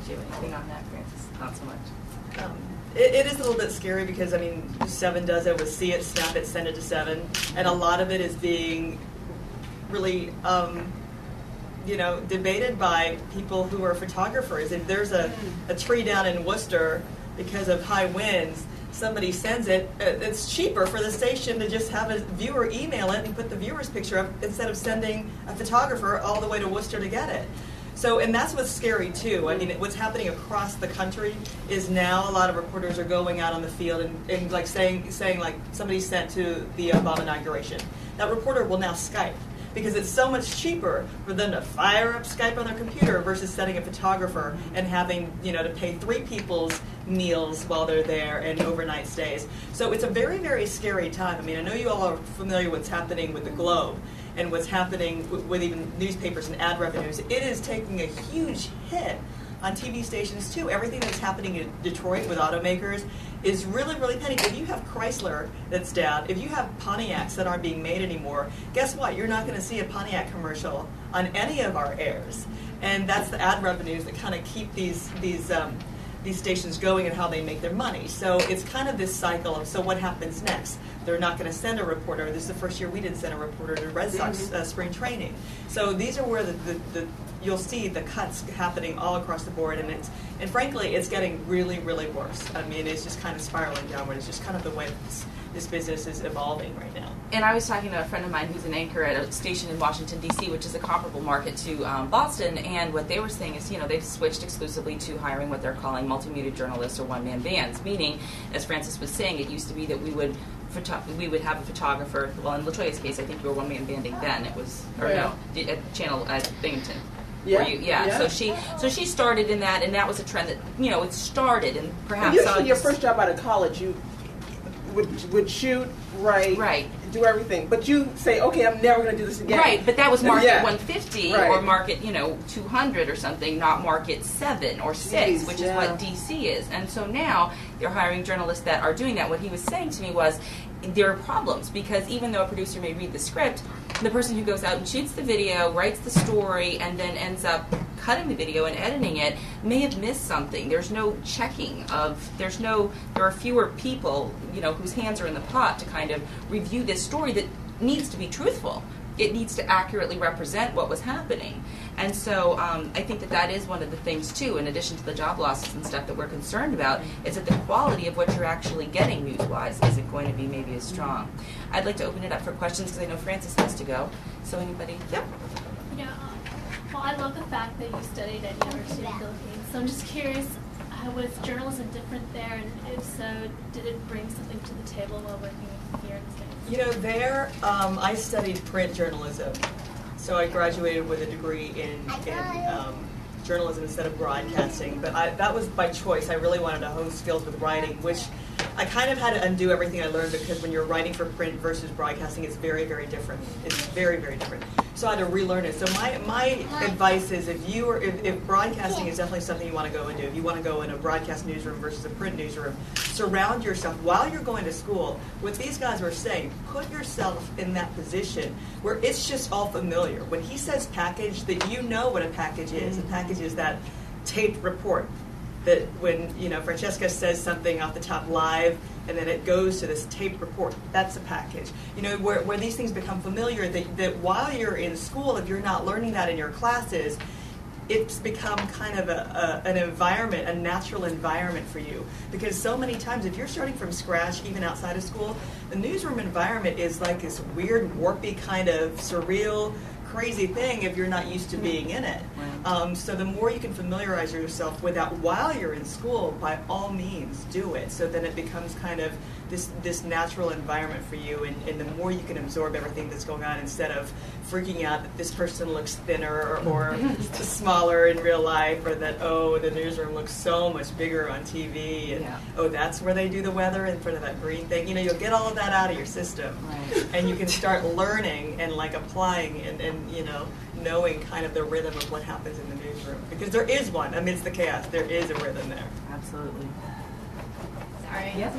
you. Anything on that, Francis? Not so much. It is a little bit scary because, I mean, 7 does it with see it, snap it, send it to 7. And a lot of it is being really, debated by people who are photographers. If there's a tree down in Worcester because of high winds, somebody sends it, it's cheaper for the station to just have a viewer email it and put the viewer's picture up instead of sending a photographer all the way to Worcester to get it. So, and that's what's scary too. I mean, what's happening across the country is now a lot of reporters are going out on the field and like saying like somebody sent to the Obama inauguration. That reporter will now Skype because it's so much cheaper for them to fire up Skype on their computer versus sending a photographer and having, to pay 3 people's meals while they're there and overnight stays. So it's a very, very scary time. I mean, I know you all are familiar with what's happening with the Globe and what's happening with even newspapers and ad revenues. It is taking a huge hit on TV stations too. Everything that's happening in Detroit with automakers is really, really penny. If you have Chrysler that's down, if you have Pontiacs that aren't being made anymore, guess what? You're not going to see a Pontiac commercial on any of our airs. And that's the ad revenues that kind of keep these stations going and how they make their money. So it's kind of this cycle of, so what happens next? They're not going to send a reporter. This is the first year we didn't send a reporter to Red Sox spring training. So these are where you'll see the cuts happening all across the board, and frankly, it's getting really, really worse. I mean, it's just kind of spiraling downward. It's just kind of the way this business is evolving right now. And I was talking to a friend of mine who's an anchor at a station in Washington, D.C., which is a comparable market to Boston, and what they were saying is, they've switched exclusively to hiring what they're calling multimedia journalists or one-man bands, meaning, as Francis was saying, it used to be that we would have a photographer. Well, in LaToya's case, I think you were one-man banding then. It was, at Channel at Binghamton. Yeah. So she started in that, and that was a trend that it started, and perhaps usually your first job out of college, you would shoot, write, do everything, but you say, okay, I'm never going to do this again. Right, but that was market 150 or market 200 or something, not market 7 or 6, which is what DC is. And so now they're hiring journalists that are doing that. What he was saying to me was there are problems because even though a producer may read the script, the person who goes out and shoots the video, writes the story, and then ends up cutting the video and editing it may have missed something. There's no checking there are fewer people, whose hands are in the pot to kind of review this story that needs to be truthful. It needs to accurately represent what was happening. And so I think that is one of the things, too, in addition to the job losses and stuff that we're concerned about, is that the quality of what you're actually getting news-wise isn't going to be maybe as strong. I'd like to open it up for questions because I know Francis has to go. So anybody? Yep. Yeah. Well, I love the fact that you studied at University of the Philippines. So I'm just curious, was journalism different there? And if so, did it bring something to the table while working here in the States? There, I studied print journalism. So I graduated with a degree in journalism instead of broadcasting. But that was by choice. I really wanted to hone skills with writing, which I kind of had to undo everything I learned because when you're writing for print versus broadcasting, it's very, very different. It's very, very different. So I had to relearn it. So my advice is if broadcasting is definitely something you want to go into, if you want to go in a broadcast newsroom versus a print newsroom, surround yourself while you're going to school. What these guys were saying, put yourself in that position where it's just all familiar. When he says package, that you know what a package is. A package is that taped report. That when Francesca says something off the top live and then it goes to this taped report, that's a package. Where these things become familiar, that while you're in school, if you're not learning that in your classes, it's become kind of an environment, a natural environment for you. Because so many times, if you're starting from scratch, even outside of school, the newsroom environment is like this weird, warpy kind of surreal, crazy thing if you're not used to being in it. So the more you can familiarize yourself with that while you're in school, by all means do it. So then it becomes kind of this natural environment for you, and the more you can absorb everything that's going on instead of freaking out that this person looks thinner or smaller in real life, or that, the newsroom looks so much bigger on TV, and that's where they do the weather in front of that green thing. You'll get all of that out of your system, and you can start learning and applying and knowing kind of the rhythm of what happens in the newsroom, because there is one amidst the chaos. There is a rhythm there. Absolutely. Sorry. Yes.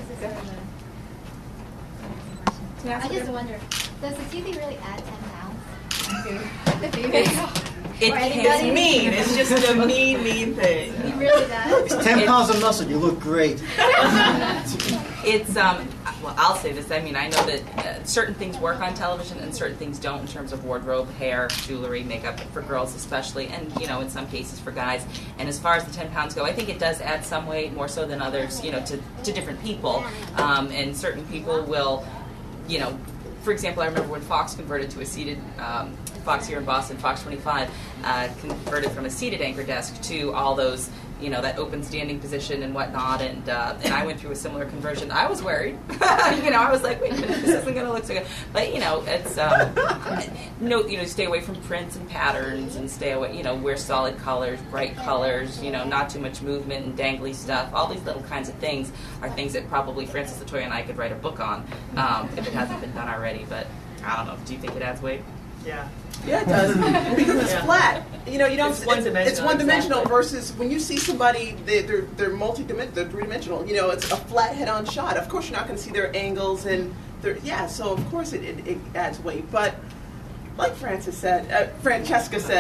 I just wonder, does the TV really add 10 pounds to the female? It It's mean. It's just a mean thing. He really does. It's 10 pounds of muscle. You look great. It's well, I'll say this. I mean, I know that certain things work on television and certain things don't in terms of wardrobe, hair, jewelry, makeup for girls especially, and in some cases for guys. And as far as the 10 pounds go, I think it does add some weight, more so than others, to different people. And certain people will, for example, I remember when Fox converted to a seated, Fox here in Boston, Fox 25, converted from a seated anchor desk to all those, that open standing position and whatnot, and I went through a similar conversion. I was worried. I was like, wait a minute, this isn't going to look so good. But, it's, stay away from prints and patterns and stay away, wear solid colors, bright colors, not too much movement and dangly stuff. All these little kinds of things are things that probably Frances Latoya and I could write a book on if it hasn't been done already. But I don't know. Do you think it adds weight? Yeah. Yeah, it does. Because it's flat. You don't. It's one-dimensional. It's one-dimensional exactly. Versus when you see somebody, they're multi-dimensional, they're three-dimensional. It's a flat head-on shot. Of course, you're not going to see their angles and so of course it adds weight. But like Francesca said,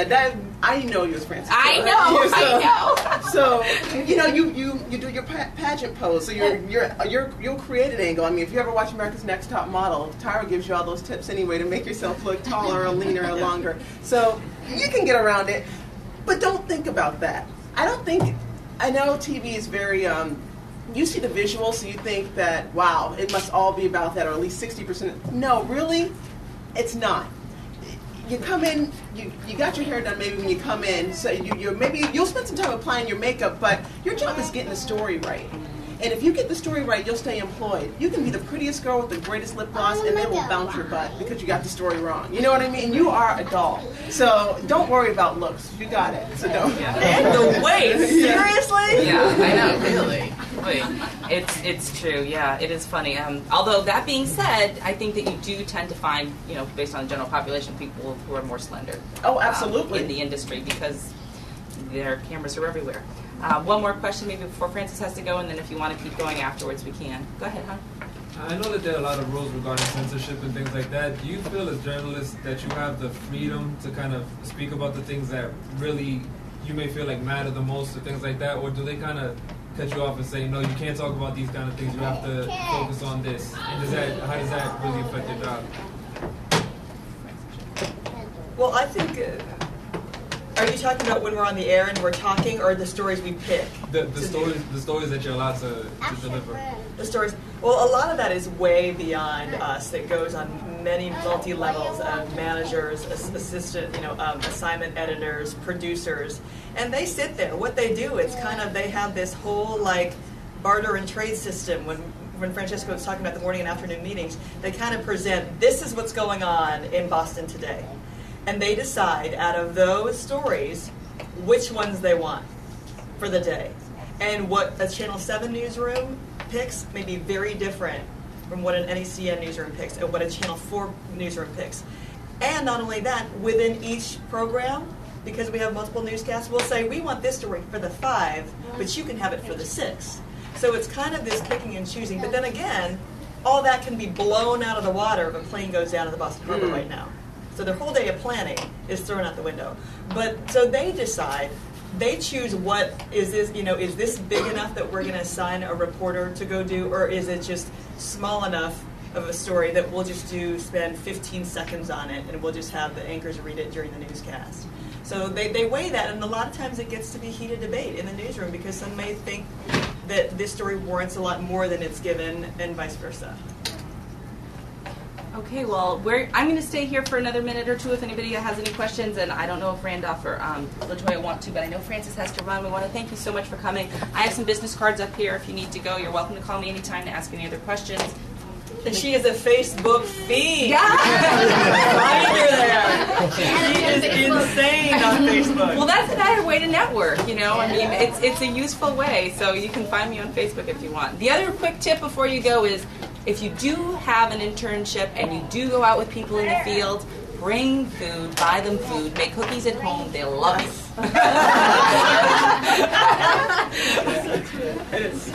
that I know you as Francesca. I know. So you do your pageant pose. So you'll create an angle. I mean, if you ever watch America's Next Top Model, Tyra gives you all those tips anyway to make yourself look taller or leaner or longer. So you can get around it, but don't think about that. I know TV is very. You see the visuals, so you think that wow, it must all be about that, or at least 60%. No, really, it's not. You come in, you got your hair done maybe when you come in, so you'll spend some time applying your makeup, but your job is getting the story right. And if you get the story right, you'll stay employed. You can be the prettiest girl with the greatest lip gloss, and they will bounce your butt because you got the story wrong. You know what I mean? You are a doll. So don't worry about looks. You got it. So don't. And the weight. Seriously? Yeah, I know. Really. It's true. Yeah, it is funny. Although that being said, I think that you do tend to find, based on the general population, people who are more slender. Oh, absolutely. In the industry because their cameras are everywhere. One more question maybe before Frances has to go, and then if you want to keep going afterwards, we can. Go ahead, hon. I know that there are a lot of rules regarding censorship and things like that. Do you feel as journalists that you have the freedom to kind of speak about the things that really you may feel like matter the most or things like that, or do they kind of cut you off and say, no, you can't talk about these kind of things, you have to focus on this? And how does that really affect your job? Well, I think, are you talking about when we're on the air and we're talking, or the stories we pick? The stories that you're allowed to deliver. The stories. Well, a lot of that is way beyond us. That goes on many multi-levels of managers, assistant, assignment editors, producers, and they sit there. What they do, it's kind of, they have this whole barter and trade system. When Francesca was talking about the morning and afternoon meetings, they kind of present, this is what's going on in Boston today. And they decide out of those stories which ones they want for the day. And what a Channel 7 newsroom picks may be very different from what an NECN newsroom picks or what a Channel 4 newsroom picks. And not only that, within each program, because we have multiple newscasts, we'll say, we want this story for the 5, but you can have it for the 6. So it's kind of this picking and choosing. But then again, all that can be blown out of the water if a plane goes down to the Boston Harbor right now. So their whole day of planning is thrown out the window. But so they decide, they choose what is this, is this big enough that we're going to assign a reporter to go do, or is it just small enough of a story that we'll just spend 15 seconds on it and we'll just have the anchors read it during the newscast. So they weigh that, and a lot of times it gets to be heated debate in the newsroom because some may think that this story warrants a lot more than it's given and vice versa. Okay, well, I'm going to stay here for another minute or two if anybody has any questions, and I don't know if Randolph or Latoya want to, but I know Frances has to run. We want to thank you so much for coming. I have some business cards up here if you need to go. You're welcome to call me anytime to ask any other questions. And she is a Facebook fiend. Yeah. Find her there. She is insane on Facebook. Well, that's another way to network, I mean, it's a useful way, so you can find me on Facebook if you want. The other quick tip before you go is, if you do have an internship and you do go out with people in the field, bring food, buy them food, make cookies at home. They'll love you. It is.